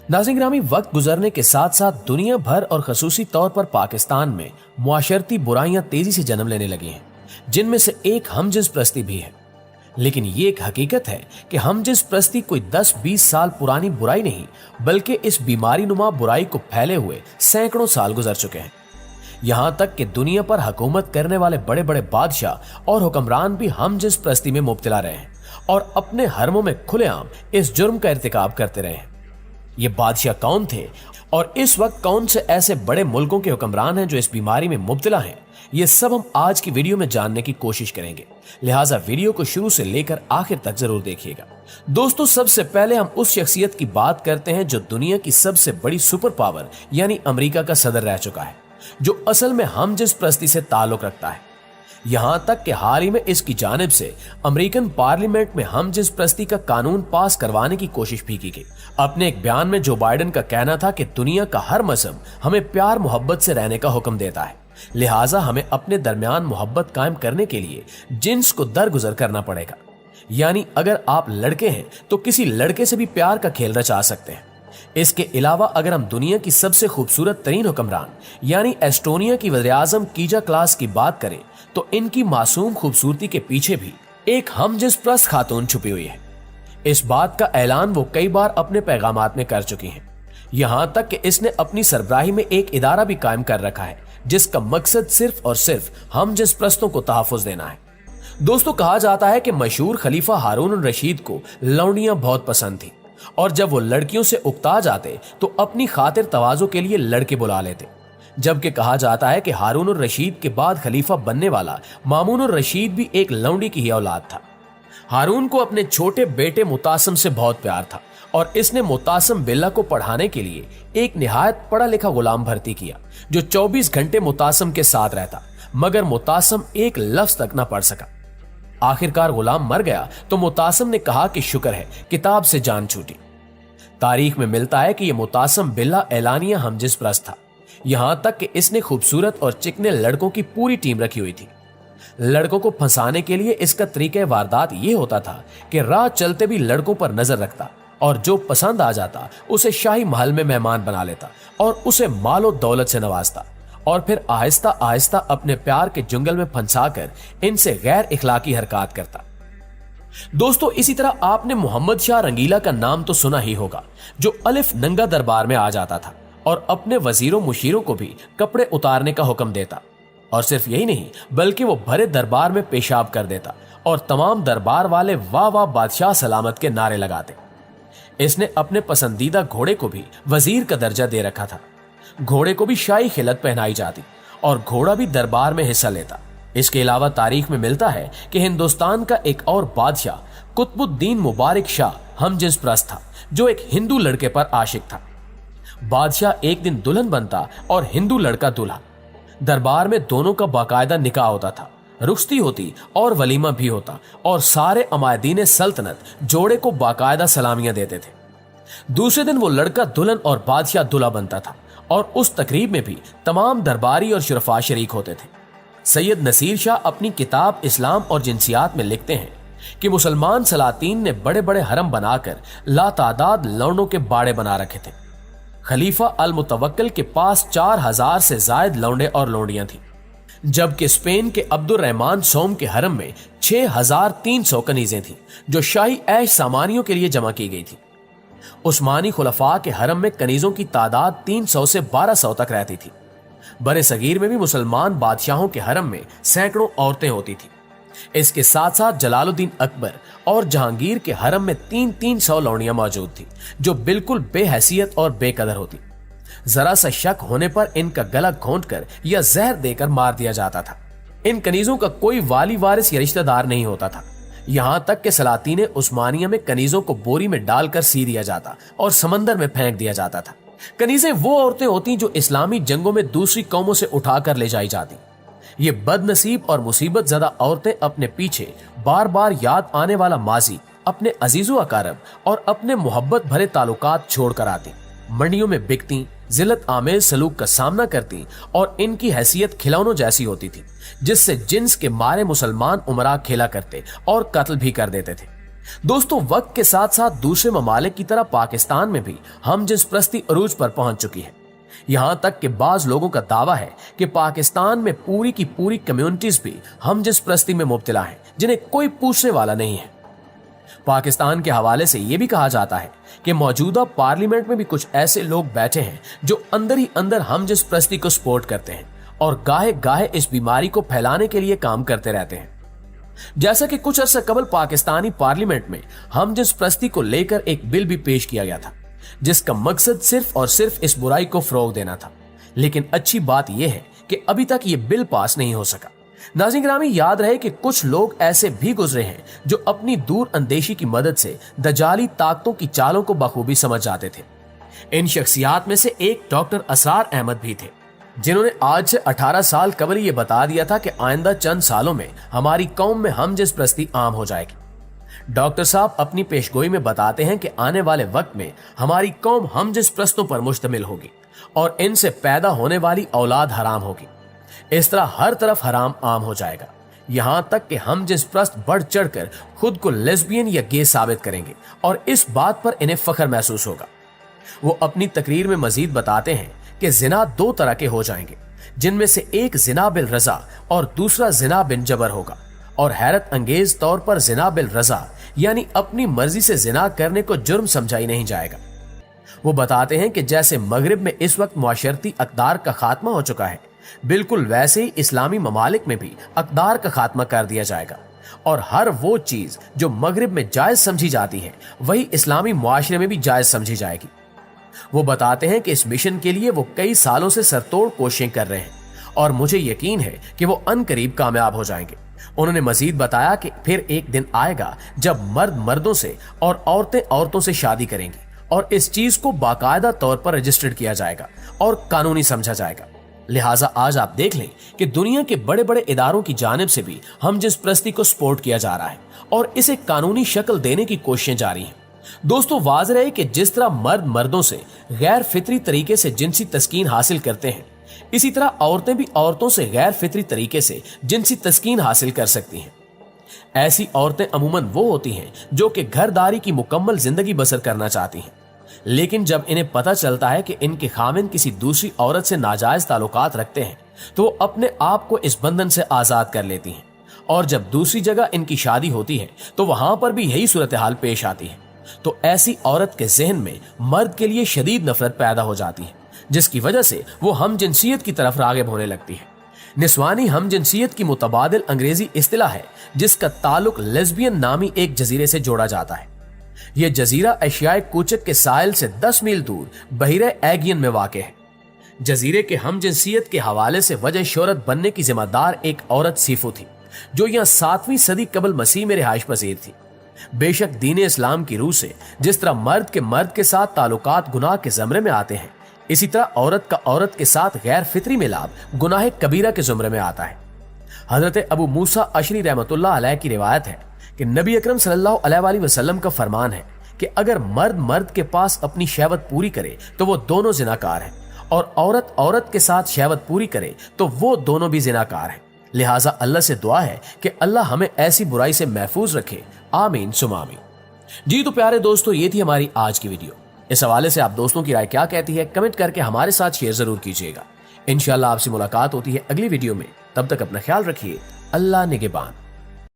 नाज़रीन ग्रामी, वक्त गुजरने के साथ साथ दुनिया भर और खसूसी तौर पर पाकिस्तान में मुआशरती बुराइयां तेजी से जन्म लेने लगी हैं, जिनमें से एक हमजिन्स प्रस्ती भी है। लेकिन ये एक हकीकत है कि हमजिन्स प्रस्ती कोई 10-20 साल पुरानी बुराई नहीं, बल्कि इस बीमारी नुमा बुराई को फैले हुए सैकड़ों साल गुजर चुके हैं। यहाँ तक कि दुनिया पर हुकूमत करने वाले बड़े बड़े बादशाह और हुक्मरान भी हमजिन्स प्रस्ती में मुब्तला रहे हैं और अपने हरमों में खुलेआम इस जुर्म का इर्तिकाब करते रहे हैं। ये बादशाह कौन थे और इस वक्त कौन से ऐसे बड़े मुल्कों के हुक्मरान हैं जो इस बीमारी में मुब्तला हैं, ये सब हम आज की वीडियो में जानने की कोशिश करेंगे। लिहाजा वीडियो को शुरू से लेकर आखिर तक जरूर देखिएगा। दोस्तों, सबसे पहले हम उस शख्सियत की बात करते हैं जो दुनिया की सबसे बड़ी सुपर पावर यानी अमेरिका का सदर रह चुका है, जो असल में हमजिन्स प्रस्ती से ताल्लुक रखता है। यहां तक कि हाल ही में इसकी जानिब से अमेरिकन पार्लियामेंट में हमजिन्स प्रस्ती का कानून पास करवाने की कोशिश भी की गई। अपने एक बयान में जो बाइडेन का कहना था कि दुनिया का हर मजहब हमें प्यार मोहब्बत से रहने का हुक्म देता है, लिहाजा हमें अपने दरमियान मोहब्बत कायम करने के लिए जिन्स को दरगुजर करना पड़ेगा। यानी अगर आप लड़के हैं तो किसी लड़के से भी प्यार का खेल रचा सकते हैं। इसके अलावा अगर हम दुनिया की सबसे खूबसूरत तरीन हुक्मरान यानी एस्टोनिया की वज़ीर-ए-आज़म कीजा क्लास की बात करें तो इनकी मासूम खूबसूरती के पीछे भी एक हमजिन्स प्रस्त खातून छुपी हुई है। इस बात का ऐलान वो कई बार अपने पैगामात में कर चुकी हैं। यहां तक कि इसने अपनी सरबराही में एक इदारा भी कायम कर रखा है जिसका मकसद सिर्फ और सिर्फ हमजिन्स प्रस्तों को तहफ़्फ़ुज़ देना है। दोस्तों, कहा जाता है कि मशहूर खलीफा हारून रशीद को लौंडियां बहुत पसंद थी और जब वो लड़कियों से उकता जाते तो अपनी खातिर तवाज़ो के लिए लड़के बुला लेते। जबकि कहा जाता है कि हारून रशीद के बाद खलीफा बनने वाला मामून रशीद भी एक लौंडी की ही औलाद था। हारून को अपने छोटे बेटे मुतासम से बहुत प्यार था और इसने मुतासम बिल्ला को पढ़ाने के लिए एक निहायत पढ़ा लिखा गुलाम भर्ती किया जो 24 घंटे मुतासम के साथ रहता, मगर मुतासम एक लफ्ज तक न पढ़ सका। आखिरकार गुलाम मर गया तो मुतासम ने कहा कि शुक्र है किताब से जान छूटी। तारीख में मिलता है कि यह मुतासम बिल्ला एलानिया हमजिन्स प्रस्त था, यहां तक कि इसने खूबसूरत और चिकने लड़कों की पूरी टीम रखी हुई थी। लड़कों को फंसाने के लिए इसका तरीका वारदात यह होता था कि राह चलते भी लड़कों पर नजर रखता और जो पसंद आ जाता उसे शाही महल में मेहमान बना लेता और उसे मालो दौलत से नवाजता और फिर आहिस्ता आहिस्ता अपने प्यार के जंगल में फंसाकर इनसे गैर इखलाकी हरकत करता। दोस्तों, इसी तरह आपने मोहम्मद शाह रंगीला का नाम तो सुना ही होगा, जो अलिफ नंगा दरबार में आ जाता था और अपने वजीरों मुशीरों को भी कपड़े उतारने का हुक्म देता। और सिर्फ यही नहीं बल्कि वो भरे दरबार में पेशाब कर देता और तमाम दरबार वाले वाह वाह बादशाह सलामत के नारे लगाते। इसने अपने पसंदीदा घोड़े को भी वजीर का दर्जा दे रखा था। घोड़े को भी शाही खिलत पहनाई जाती और घोड़ा भी दरबार में हिस्सा लेता। इसके अलावा तारीख में मिलता है कि हिंदुस्तान का एक और बादशाह कुतुबुद्दीन मुबारक शाह हमजिन्स प्रस्त था, जो एक हिंदू लड़के पर आशिक था। बादशाह एक दिन दुल्हन बनता और हिंदू लड़का दूल्हा। दरबार में दोनों का बाकायदा निकाह होता था, रुख्सती होती और वलीमा भी होता और सारे अमायदीन सल्तनत जोड़े को बाकायदा सलामियां देते थे। दूसरे दिन वो लड़का दुल्हन और बादशाह दूल्हा बनता था और उस तकरीब में भी तमाम दरबारी और शुरफा शरीक होते थे। सैयद नसीर शाह अपनी किताब इस्लाम और जिनसियात में लिखते हैं कि मुसलमान सलातीन ने बड़े बड़े हरम बनाकर लातादाद लौंडों के बाड़े बना रखे थे। खलीफा अल मुतवक्किल के पास 4000 से जायद लौंडे और लौंडियां थी, जबकि स्पेन के अब्दुल रहमान सोम के हरम में 6300 कनीजें थीं जो शाही ऐश सामानियों के लिए जमा की गई थी। उस्मानी खुलफा के हरम में कनीजों की तादाद 300 से 1200 तक रहती थी। बरे सगीर में भी मुसलमान बादशाहों के हरम में सैकड़ों औरतें होती थी। इसके साथ साथ जलालुद्दीन अकबर और जहांगीर के हरम में 300 लौंडियां मौजूद थी जो बिल्कुल बेहैसियत और बेकदर होती। जरा सा शक होने पर इनका गला घोंटकर या जहर देकर मार दिया जाता था। इन कनीजों का कोई वाली वारिस या रिश्तेदार नहीं होता था। यहां तक कि सलातीन उस्मानिया में कनीजों को बोरी में डालकर सी दिया जाता और समंदर में फेंक दिया जाता था। कनीजें वो औरतें होती जो इस्लामी जंगों में दूसरी कौमों से उठाकर ले जाई जाती। ये बदनसीब और मुसीबत ज़दा औरतें अपने पीछे बार बार याद आने वाला माजी, अपने अजीजो अकारब और अपने मोहब्बत भरे ताल्लुकात छोड़ कर आती, मंडियों में बिकती, जिल्लत आमेज सलूक का सामना करती और इनकी हैसियत खिलौनों जैसी होती थी जिससे जिन्स के मारे मुसलमान उमरा खेला करते और कत्ल भी कर देते थे। दोस्तों, वक्त के साथ साथ दूसरे ममालिक की तरह पाकिस्तान में भी हमजिन्स प्रस्ती अरूज पर पहुंच चुकी है। यहां तक कि बाज लोगों का दावा है कि पाकिस्तान में पूरी की पूरी कम्युनिटीज भी हमजिन्स प्रस्ती में मुब्तला हैं, जिन्हें कोई पूछने वाला नहीं है। पाकिस्तान के हवाले से यह भी कहा जाता है कि मौजूदा पार्लियामेंट में भी कुछ ऐसे लोग बैठे हैं जो अंदर ही अंदर हमजिन्स प्रस्ती को सपोर्ट करते हैं और गाहे गाहे इस बीमारी को फैलाने के लिए काम करते रहते हैं। जैसा कि कुछ अरसा कबल पाकिस्तानी पार्लियामेंट में हमजिन्स प्रस्ती को लेकर एक बिल भी पेश किया गया था, जिसका मकसद सिर्फ और सिर्फ इस बुराई को फरोग देना था। लेकिन अच्छी बात यह है कि अभी तक ये बिल पास नहीं हो सका। नाज़रीन गिरामी, याद रहे कि कुछ लोग ऐसे भी गुजरे हैं जो अपनी दूर अंदेशी की मदद से दजाली ताकतों की चालों को बखूबी समझ जाते थे। इन शख्सियात में से एक डॉक्टर असरार अहमद भी थे, जिन्होंने आज से 18 साल कबल ये बता दिया था कि आइंदा चंद सालों में हमारी कौम में हमजिन्स प्रस्ती आम हो जाएगी। डॉक्टर साहब अपनी पेशगोई में बताते हैं कि आने वाले वक्त में हमारी कौम हमजिन्स प्रस्तों पर मुश्तमिल होगी और इनसे पैदा होने वाली औलाद हराम होगी। इस तरह हर तरफ हराम आम हो जाएगा, यहां तक कि हमजिन्स प्रस्त बढ़ चढ़कर खुद को लेस्बियन या गे साबित करेंगे और इस बात पर इन्हें फख्र महसूस होगा। वो अपनी तकरीर में मजीद बताते हैं कि जिना दो तरह के हो जाएंगे, जिनमें से एक जिना बिल रजा और दूसरा जिना बिन जबर होगा। और हैरत अंगेज तौर पर जिना बिल रजा यानी अपनी मर्जी से जिना करने को जुर्म समझा ही नहीं जाएगा। वो बताते हैं कि जैसे मगरिब में इस वक्त मुआशरती अक़दार का खात्मा हो चुका है, बिल्कुल वैसे ही इस्लामी ममालिक में भी अक़दार का खात्मा कर दिया जाएगा और हर वो चीज जो मगरिब में जायज समझी जाती है वही इस्लामी मुआशरे में भी जायज समझी जाएगी। वो बताते हैं कि इस मिशन के लिए वो कई सालों से सरतोड़ कोशिशें कर रहे हैं और मुझे यकीन है कि वो अनकरीब कामयाब हो जाएंगे। उन्होंने मजीद बताया कि फिर एक दिन आएगा जब मर्द मर्दों से और औरतें औरतों से शादी करेंगी और इस चीज को बाकायदा तौर पर रजिस्टर्ड किया जाएगा और कानूनी समझा जाएगा। लिहाजा आज आप देख लें कि दुनिया के बड़े बड़े इदारों की जानिब से भी हमजिन्स प्रस्ती को सपोर्ट किया जा रहा है और इसे कानूनी शक्ल देने की कोशिशें जारी हैं। दोस्तों, वाज़ेह है कि जिस तरह मर्द मर्दों से गैर फितरी तरीके से जिनसी तस्कीन हासिल करते हैं, इसी तरह औरतें भी औरतों से गैर फितरी तरीके से जिनसी तस्कीन हासिल कर सकती हैं। ऐसी औरतें अमूमन वो होती हैं जो कि घरदारी की मुकम्मल जिंदगी बसर करना चाहती हैं, लेकिन जब इन्हें पता चलता है कि इनके खामिन किसी दूसरी औरत से नाजायज ताल्लुकात रखते हैं तो वो अपने आप को इस बंधन से आजाद कर लेती हैं और जब दूसरी जगह इनकी शादी होती है तो वहां पर भी यही सूरत हाल पेश आती है। तो ऐसी औरत के जहन में मर्द के लिए शदीद नफरत पैदा हो जाती है, जिसकी वजह से वो हमजिनसियत की तरफ राग़िब होने लगती है। निस्वानी हमजिनसियत की मुतबादिल अंग्रेजी इस्तिलाह है जिसका ताल्लुक लेस्बियन नामी एक जजीरे से जोड़ा जाता है। यह जजीरा एशियाई कूचक के साहिल से 10 मील दूर बहिरे एगियन में वाक़ है। जजीरे के हमजिनसियत के हवाले से वजह शोहरत बनने की जिम्मेदार एक औरत सीफू थी, जो यहाँ 7वीं सदी कबल मसीह में रिहाइश पजीर थी। बेशक दीन इस्लाम की रूह से जिस तरह मर्द के साथ ताल्लुकात गुनाह के ज़मरे में आते हैं, इसी तरह औरत का औरत के साथ गैर फितरी मिलाप गुनाह कबीरा के ज़मरे में आता है। हजरत अबू मूसा अशरी रहमतुल्लाह अलैह की रिवायत है कि नबी अकरम सल्लल्लाहु अलैहि वसल्लम का फरमान है कि अगर मर्द के पास अपनी शहवत पूरी करे तो वो दोनों जिनाकार हैं और औरत औरत के साथ शहवत पूरी करे तो वो दोनों भी जिनाकार हैं। लिहाजा अल्लाह से दुआ है कि अल्लाह हमें ऐसी बुराई से महफूज रखे, आमीन सुम आमीन। जी तो प्यारे दोस्तों, ये थी हमारी आज की वीडियो। इस हवाले से आप दोस्तों की राय क्या कहती है कमेंट करके हमारे साथ शेयर जरूर कीजिएगा। इंशाल्लाह आपसे मुलाकात होती है अगली वीडियो में। तब तक अपना ख्याल रखिए। अल्लाह निगहबान।